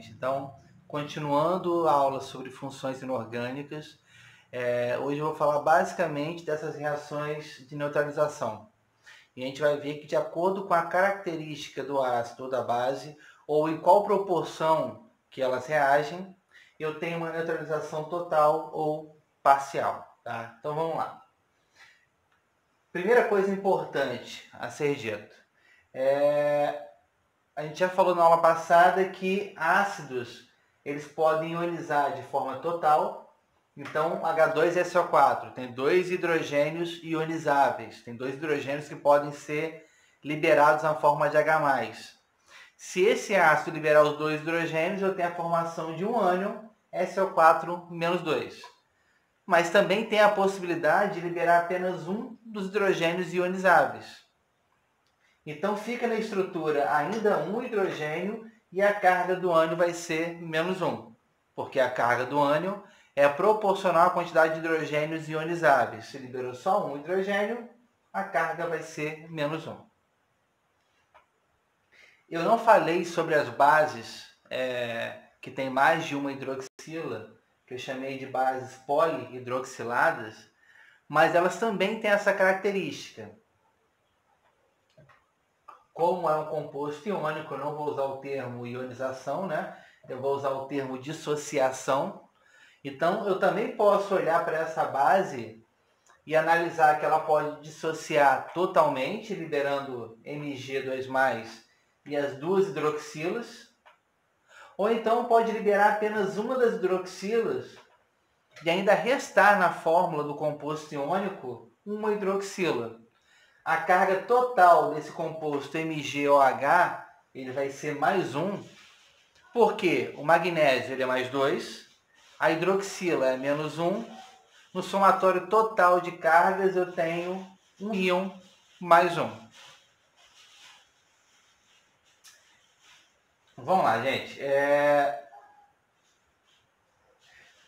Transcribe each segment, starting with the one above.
gente. Então, continuando a aula sobre funções inorgânicas, hoje eu vou falar basicamente dessas reações de neutralização. E a gente vai ver que de acordo com a característica do ácido ou da base, ou em qual proporção que elas reagem, eu tenho uma neutralização total ou parcial. Tá? Então vamos lá. Primeira coisa importante a ser dito. A gente já falou na aula passada que ácidos eles podem ionizar de forma total. Então, H2SO4 tem dois hidrogênios ionizáveis, tem dois hidrogênios que podem ser liberados na forma de H+. Se esse ácido liberar os dois hidrogênios, eu tenho a formação de um ânion SO4-2. Mas também tem a possibilidade de liberar apenas um dos hidrogênios ionizáveis. Então fica na estrutura ainda um hidrogênio e a carga do ânion vai ser -1, porque a carga do ânion é proporcional à quantidade de hidrogênios ionizáveis. Se liberou só um hidrogênio, a carga vai ser -1. Eu não falei sobre as bases que tem mais de uma hidroxila, que eu chamei de bases polihidroxiladas, mas elas também têm essa característica. Como é um composto iônico, eu não vou usar o termo ionização, né? Eu vou usar o termo dissociação. Então, eu também posso olhar para essa base e analisar que ela pode dissociar totalmente, liberando Mg2+, e as duas hidroxilas. Ou então pode liberar apenas uma das hidroxilas e ainda restar na fórmula do composto iônico uma hidroxila. A carga total desse composto MgOH ele vai ser +1, porque o magnésio ele é +2, a hidroxila é -1, no somatório total de cargas eu tenho um íon +1. Vamos lá, gente.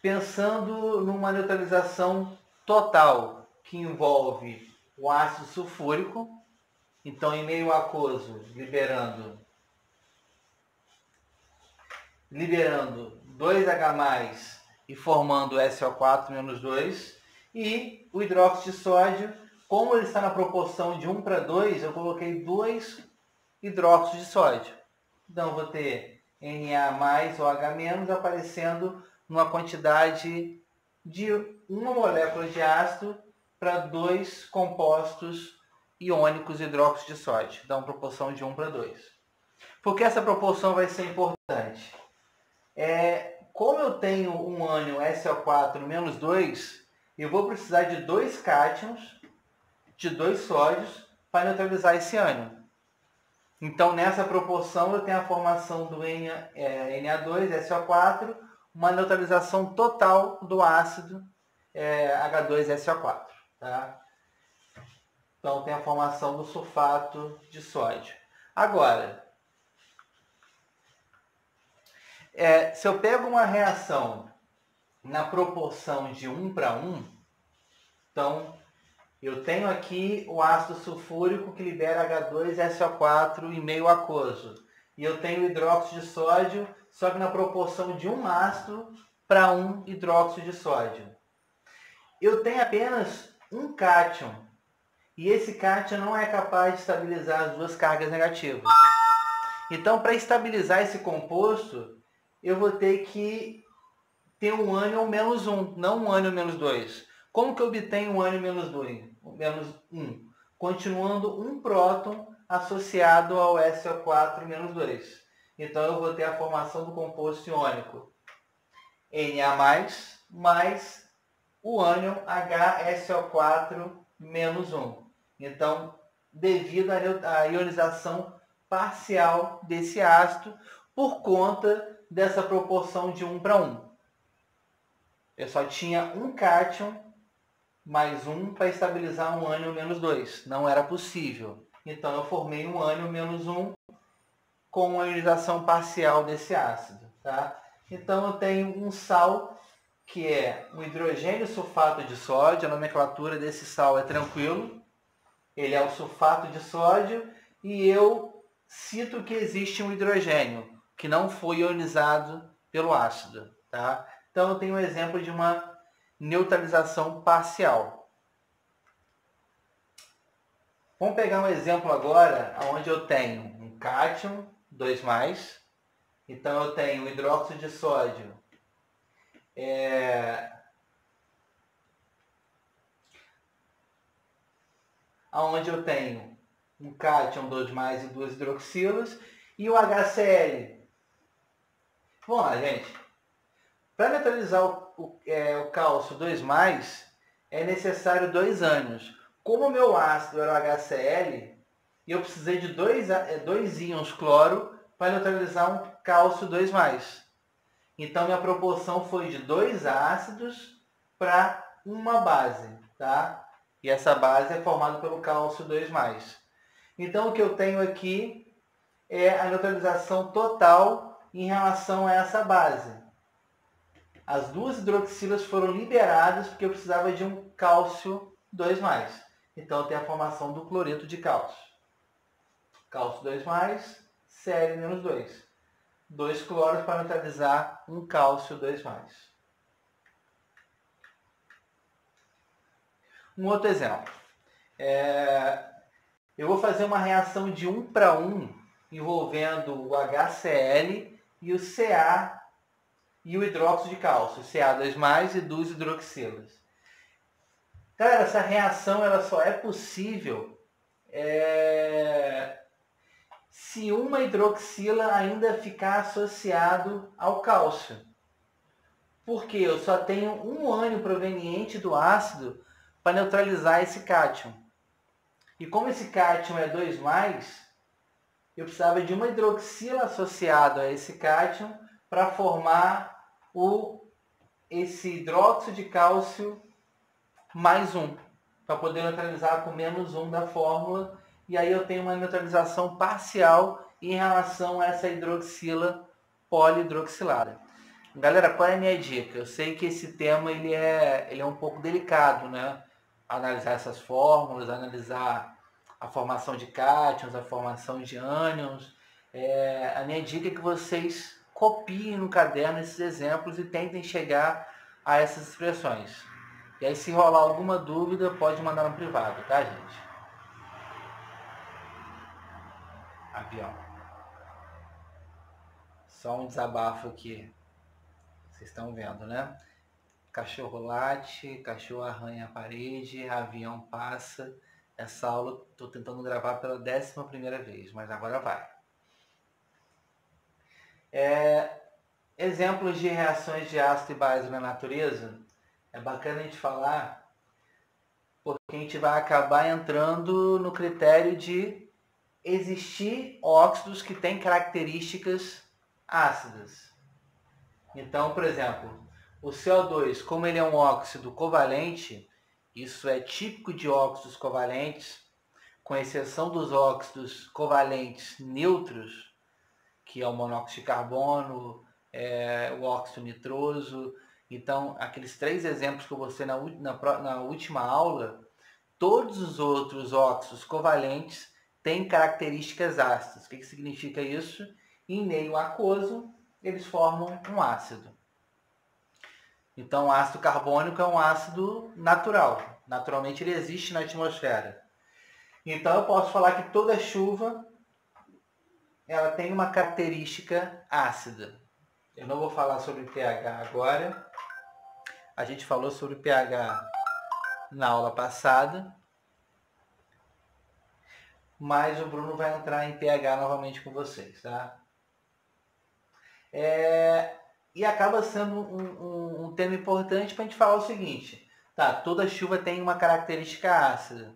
Pensando numa neutralização total que envolve o ácido sulfúrico, então em meio aquoso, liberando 2H+ e formando SO4-2, e o hidróxido de sódio, como ele está na proporção de 1:2, eu coloquei 2 hidróxidos de sódio. Então eu vou ter Na+ ou H- aparecendo numa quantidade de uma molécula de ácido para 2 compostos iônicos de hidróxido de sódio. Dá uma proporção de 1:2. Por que essa proporção vai ser importante? Como eu tenho um ânion SO4-2, eu vou precisar de 2 cátions, de 2 sódios, para neutralizar esse ânion. Então, nessa proporção, eu tenho a formação do Na2SO4, uma neutralização total do ácido H2SO4. Tá? Então, tem a formação do sulfato de sódio. Agora, se eu pego uma reação na proporção de 1:1, então eu tenho aqui o ácido sulfúrico que libera H2SO4 em meio aquoso. E eu tenho o hidróxido de sódio, só que na proporção de um ácido para um hidróxido de sódio. Eu tenho apenas um cátion. E esse cátion não é capaz de estabilizar as duas cargas negativas. Então, para estabilizar esse composto, eu vou ter que ter um ânion -1, não um ânion -2. Como que eu obtenho um ânion -1? Continuando um próton associado ao SO4-2. Então, eu vou ter a formação do composto iônico Na+, mais o ânion HSO4-1. Então, devido à ionização parcial desse ácido, por conta dessa proporção de 1:1. Eu só tinha um cátion mais 1 para estabilizar um ânion -2. Não era possível. Então, eu formei um ânion -1 com a ionização parcial desse ácido. Tá? Então, eu tenho um sal, que é um hidrogênio sulfato de sódio. A nomenclatura desse sal é tranquilo. Ele é o sulfato de sódio. E eu cito que existe um hidrogênio, que não foi ionizado pelo ácido, tá? Então eu tenho um exemplo de uma neutralização parcial. Vamos pegar um exemplo agora onde eu tenho um cátion 2+, então eu tenho o hidróxido de sódio onde eu tenho um cátion 2+ e 2 hidroxilas e o HCl. Vamos lá, gente. Para neutralizar o cálcio 2+, é necessário 2 ânions. Como o meu ácido era o HCl, eu precisei de 2 íons cloro para neutralizar um cálcio 2+. Então, minha proporção foi de 2 ácidos para uma base, tá? E essa base é formada pelo cálcio 2+. Então, o que eu tenho aqui é a neutralização total em relação a essa base. As 2 hidroxilas foram liberadas porque eu precisava de um cálcio 2+. Então, eu tenho a formação do cloreto de cálcio. Cálcio 2+, Cl-2. 2 cloros para neutralizar um cálcio 2+. Um outro exemplo. Eu vou fazer uma reação de 1 para 1 envolvendo o HCl e o Ca e o hidróxido de cálcio, Ca2+ e 2 hidroxilas. Galera, essa reação ela só é possível se uma hidroxila ainda ficar associado ao cálcio. Porque eu só tenho um ânion proveniente do ácido para neutralizar esse cátion. E como esse cátion é 2+, eu precisava de uma hidroxila associada a esse cátion para formar esse hidróxido de cálcio mais 1, para poder neutralizar com -1 da fórmula, e aí eu tenho uma neutralização parcial em relação a essa hidroxila polihidroxilada. Galera, qual é a minha dica? Eu sei que esse tema ele é um pouco delicado, né? Analisar essas fórmulas, analisar a formação de cátions, a formação de ânions. A minha dica é que vocês copiem no caderno esses exemplos e tentem chegar a essas expressões. E aí, se rolar alguma dúvida, pode mandar no privado, tá, gente? Avião. Só um desabafo aqui. Vocês estão vendo, né? Cachorro late, cachorro arranha a parede, avião passa. Essa aula estou tentando gravar pela 11ª vez, mas agora vai. Exemplos de reações de ácido e base na natureza. É bacana a gente falar, porque a gente vai acabar entrando no critério de existir óxidos que têm características ácidas. Então, por exemplo, o CO2, como ele é um óxido covalente, isso é típico de óxidos covalentes, com exceção dos óxidos covalentes neutros, que é o monóxido de carbono, o óxido nitroso. Então, aqueles 3 exemplos que eu mostrei na última aula, todos os outros óxidos covalentes têm características ácidas. O que significa isso? Em meio aquoso, eles formam um ácido. Então, o ácido carbônico é um ácido natural. Naturalmente, ele existe na atmosfera. Então, eu posso falar que toda chuva ela tem uma característica ácida. Eu não vou falar sobre pH agora. A gente falou sobre pH na aula passada. Mas o Bruno vai entrar em pH novamente com vocês, tá? E acaba sendo um tema importante para a gente falar o seguinte. Tá, toda chuva tem uma característica ácida.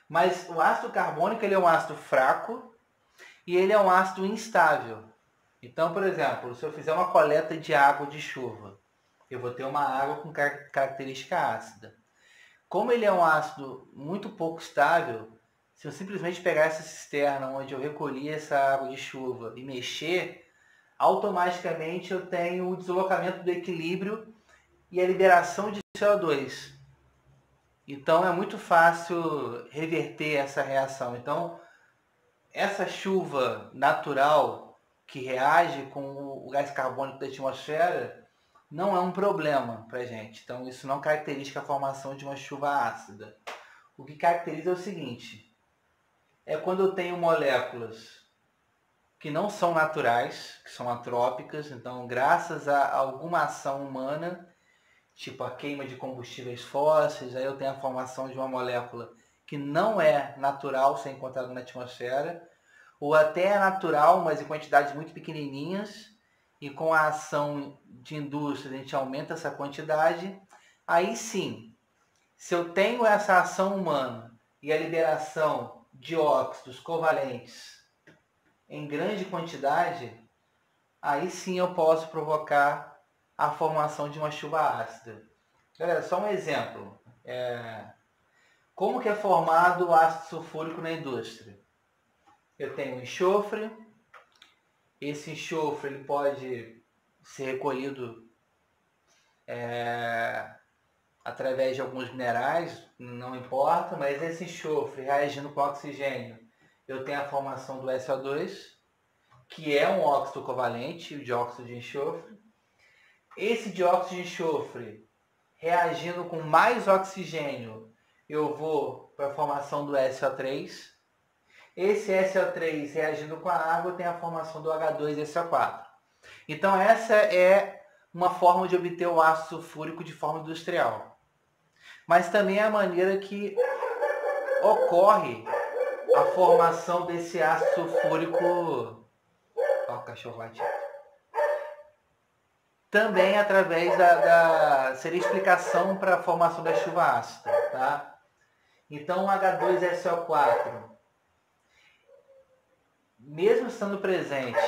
Mas o ácido carbônico ele é um ácido fraco e ele é um ácido instável. Então, por exemplo, se eu fizer uma coleta de água de chuva, eu vou ter uma água com característica ácida. Como ele é um ácido muito pouco estável, se eu simplesmente pegar essa cisterna onde eu recolhi essa água de chuva e mexer, automaticamente eu tenho o deslocamento do equilíbrio e a liberação de CO2. Então é muito fácil reverter essa reação. Então, essa chuva natural que reage com o gás carbônico da atmosfera, não é um problema para a gente. Então, isso não caracteriza a formação de uma chuva ácida. O que caracteriza é o seguinte, é quando eu tenho moléculas que não são naturais, que são antrópicas, então, graças a alguma ação humana, tipo a queima de combustíveis fósseis, aí eu tenho a formação de uma molécula que não é natural, ser encontrada na atmosfera, ou até é natural, mas em quantidades muito pequenininhas, e com a ação de indústria a gente aumenta essa quantidade, aí sim, se eu tenho essa ação humana e a liberação de óxidos covalentes em grande quantidade, aí sim eu posso provocar a formação de uma chuva ácida. Galera, só um exemplo. Como que é formado o ácido sulfúrico na indústria? Eu tenho enxofre. Esse enxofre ele pode ser recolhido através de alguns minerais, não importa, mas esse enxofre reagindo com oxigênio, eu tenho a formação do SO2, que é um óxido covalente, o dióxido de enxofre. Esse dióxido de enxofre reagindo com mais oxigênio, eu vou para a formação do SO3. Esse SO3 reagindo com a água tem a formação do H2SO4. Então essa é uma forma de obter o ácido sulfúrico de forma industrial. Mas também é a maneira que ocorre a formação desse ácido sulfúrico. Ó, o cachorro latindo. Também através seria explicação para a formação da chuva ácida, tá? Então o H2SO4, mesmo estando presente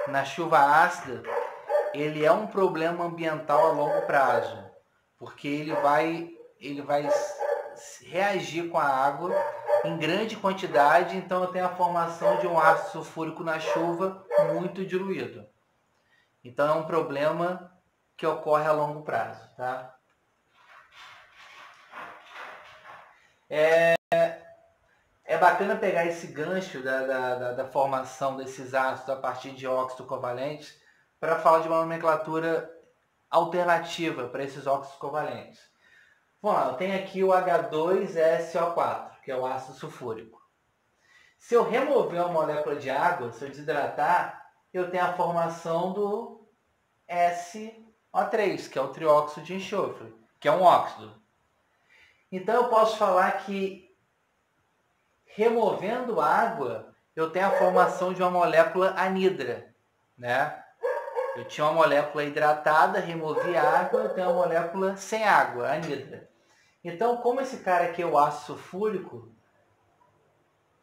na chuva ácida, ele é um problema ambiental a longo prazo, porque ele vai reagir com a água em grande quantidade, então eu tenho a formação de um ácido sulfúrico na chuva muito diluído. Então é um problema que ocorre a longo prazo, tá? É bacana pegar esse gancho da formação desses ácidos a partir de óxido covalentes para falar de uma nomenclatura alternativa para esses óxidos covalentes. Vamos lá, eu tenho aqui o H2SO4, que é o ácido sulfúrico. Se eu remover uma molécula de água, se eu desidratar, eu tenho a formação do SO3, que é o trióxido de enxofre, que é um óxido. Então eu posso falar que removendo água, eu tenho a formação de uma molécula anidra, né? Eu tinha uma molécula hidratada, removi a água, eu tenho uma molécula sem água, anidra. Então, como esse cara aqui é o ácido sulfúrico,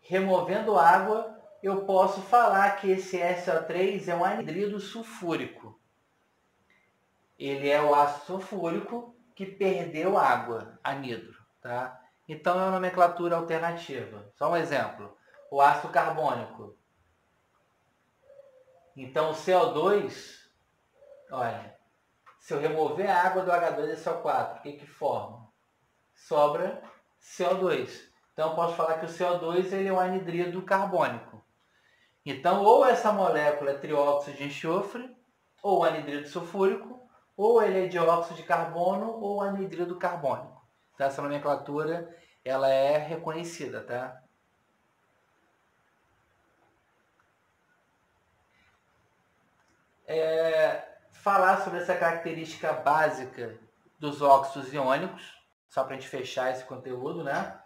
removendo água, eu posso falar que esse SO3 é um anidrido sulfúrico. Ele é o ácido sulfúrico que perdeu água, anidro, tá? Então é uma nomenclatura alternativa. Só um exemplo. O ácido carbônico. Então o CO2, olha, se eu remover a água do H2SO4, o que forma? Sobra CO2. Então eu posso falar que o CO2 ele é um anidrido carbônico. Então ou essa molécula é trióxido de enxofre, ou anidrido sulfúrico, ou ele é dióxido de carbono ou anidrido carbônico. Então, essa nomenclatura ela é reconhecida, tá? Falar sobre essa característica básica dos óxidos iônicos, só para a gente fechar esse conteúdo, né?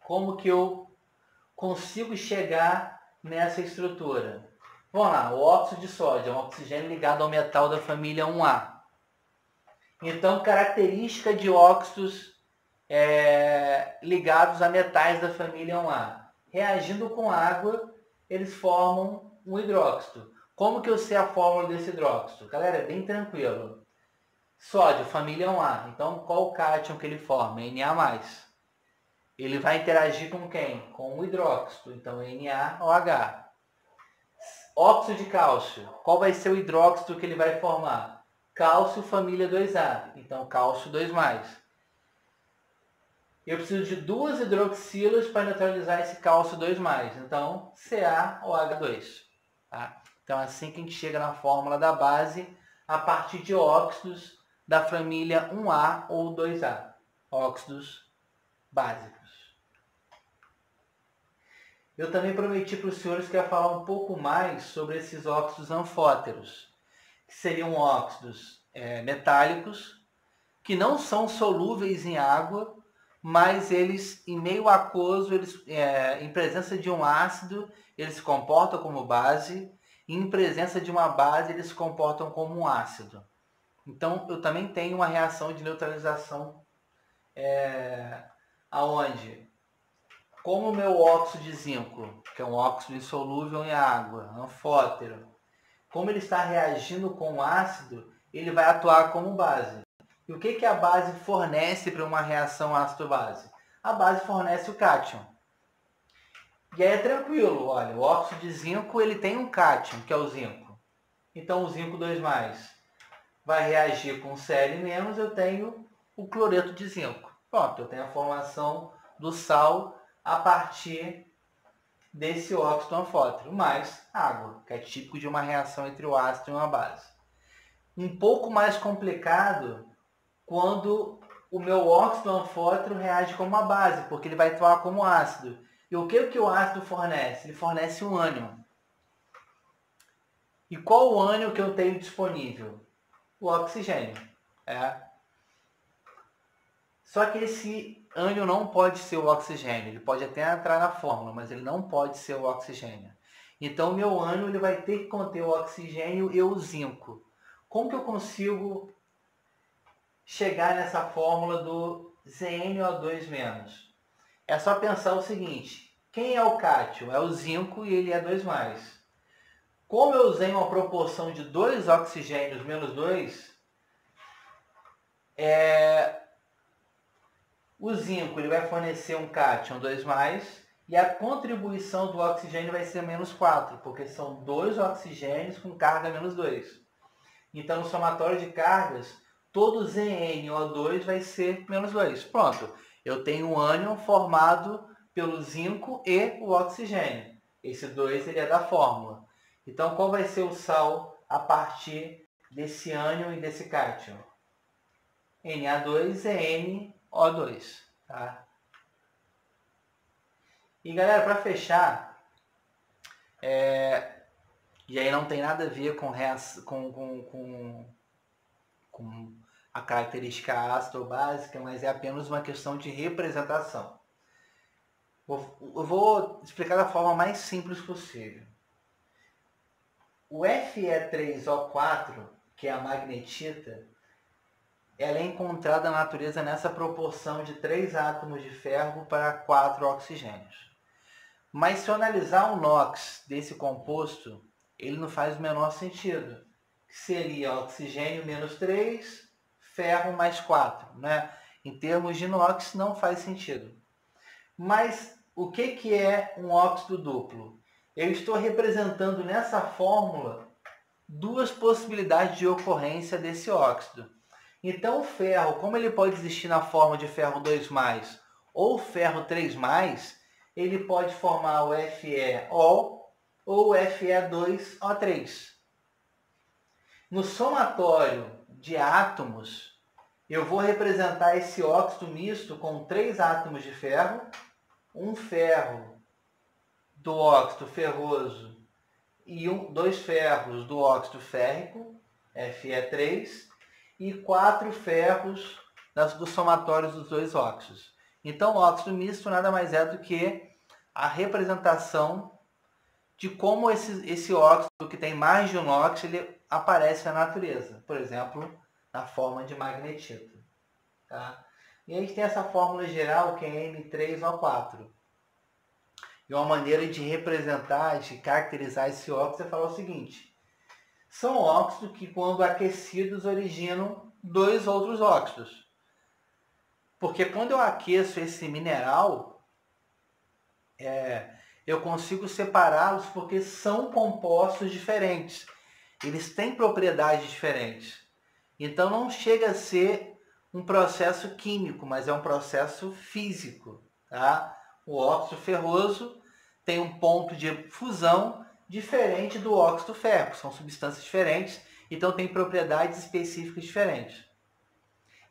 Como que eu consigo chegar nessa estrutura? Vamos lá, o óxido de sódio é um oxigênio ligado ao metal da família 1A. Então, característica de óxidos ligados a metais da família 1A. Reagindo com água, eles formam um hidróxido. Como que eu sei a fórmula desse hidróxido? Galera, é bem tranquilo. Sódio, família 1A. Então, qual o cátion que ele forma? Na+. Ele vai interagir com quem? Com o hidróxido. Então, NaOH. Óxido de cálcio. Qual vai ser o hidróxido que ele vai formar? Cálcio, família 2A. Então, cálcio 2+. Eu preciso de 2 hidroxilas para neutralizar esse cálcio 2+. Então, CaOH2. Tá? Então é assim que a gente chega na fórmula da base, a partir de óxidos da família 1A ou 2A, óxidos básicos. Eu também prometi para os senhores que ia falar um pouco mais sobre esses óxidos anfóteros, que seriam óxidos metálicos, que não são solúveis em água, mas eles, em meio aquoso, em presença de um ácido, eles se comportam como base, e em presença de uma base, eles se comportam como um ácido. Então, eu também tenho uma reação de neutralização, aonde, como o meu óxido de zinco, que é um óxido insolúvel em água, anfótero, como ele está reagindo com o ácido, ele vai atuar como base. E o que a base fornece para uma reação ácido-base? A base fornece o cátion. E aí é tranquilo, olha, o óxido de zinco ele tem um cátion, que é o zinco. Então o zinco 2+, vai reagir com Cl-, eu tenho o cloreto de zinco. Pronto, eu tenho a formação do sal a partir desse óxido anfótero, mais água, que é típico de uma reação entre o ácido e uma base. Um pouco mais complicado quando o meu óxido anfótero reage como uma base, porque ele vai atuar como ácido. E o que o ácido fornece? Ele fornece um ânion. E qual o ânion que eu tenho disponível? O oxigênio. Só que esse ânion não pode ser o oxigênio. Ele pode até entrar na fórmula, mas ele não pode ser o oxigênio. Então, o meu ânion ele vai ter que conter o oxigênio e o zinco. Como que eu consigo chegar nessa fórmula do ZnO2-? É só pensar o seguinte: quem é o cátion? É o zinco e ele é 2+. Como eu usei uma proporção de 2 oxigênios menos 2, o zinco ele vai fornecer um cátion 2+, e a contribuição do oxigênio vai ser menos 4, porque são 2 oxigênios com carga menos 2. Então, no somatório de cargas, todo ZnO2 vai ser menos 2. Pronto, eu tenho um ânion formado pelo zinco e o oxigênio. Esse 2 ele é da fórmula. Então, qual vai ser o sal a partir desse ânion e desse cátion? Na2ZnO2. Tá? E galera, para fechar, e aí não tem nada a ver com a característica ácida ou básica, mas é apenas uma questão de representação. Eu vou explicar da forma mais simples possível. O Fe3O4, que é a magnetita, ela é encontrada na natureza nessa proporção de 3 átomos de ferro para 4 oxigênios. Mas se eu analisar o NOx desse composto, ele não faz o menor sentido. Seria oxigênio menos 3, ferro mais 4. Né? Em termos de NOx, não faz sentido. Mas o que é um óxido duplo? Eu estou representando nessa fórmula 2 possibilidades de ocorrência desse óxido. Então o ferro, como ele pode existir na forma de ferro 2+, ou ferro 3+, ele pode formar o FeO ou Fe2O3. No somatório de átomos, eu vou representar esse óxido misto com 3 átomos de ferro, um ferro do óxido ferroso e 2 ferros do óxido férrico, Fe3, e 4 ferros dos somatórios dos 2 óxidos. Então, o óxido misto nada mais é do que a representação de como esse óxido que tem mais de um NOx ele aparece na natureza. Por exemplo, na forma de magnetita. Tá? E a gente tem essa fórmula geral que é M3O4. E uma maneira de representar, de caracterizar esse óxido é falar o seguinte: são óxidos que, quando aquecidos, originam 2 outros óxidos. Porque quando eu aqueço esse mineral, eu consigo separá-los porque são compostos diferentes. Eles têm propriedades diferentes. Então não chega a ser um processo químico, mas é um processo físico. Tá? O óxido ferroso tem um ponto de fusão diferente do óxido férrico. São substâncias diferentes, então tem propriedades específicas diferentes.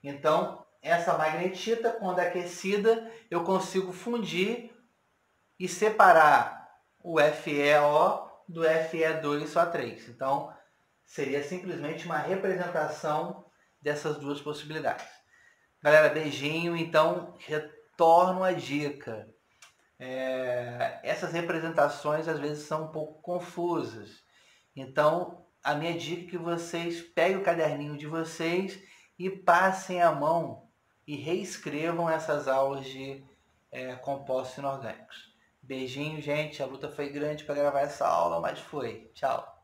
Então, essa magnetita, quando aquecida, eu consigo fundir e separar o FeO do Fe2SO3. Então, seria simplesmente uma representação dessas duas possibilidades. Galera, beijinho. Então, retorno a dica. Essas representações às vezes são um pouco confusas. Então, a minha dica é que vocês peguem o caderninho de vocês e passem a mão e reescrevam essas aulas de compostos inorgânicos. Beijinho, gente. A luta foi grande para gravar essa aula, mas foi. Tchau.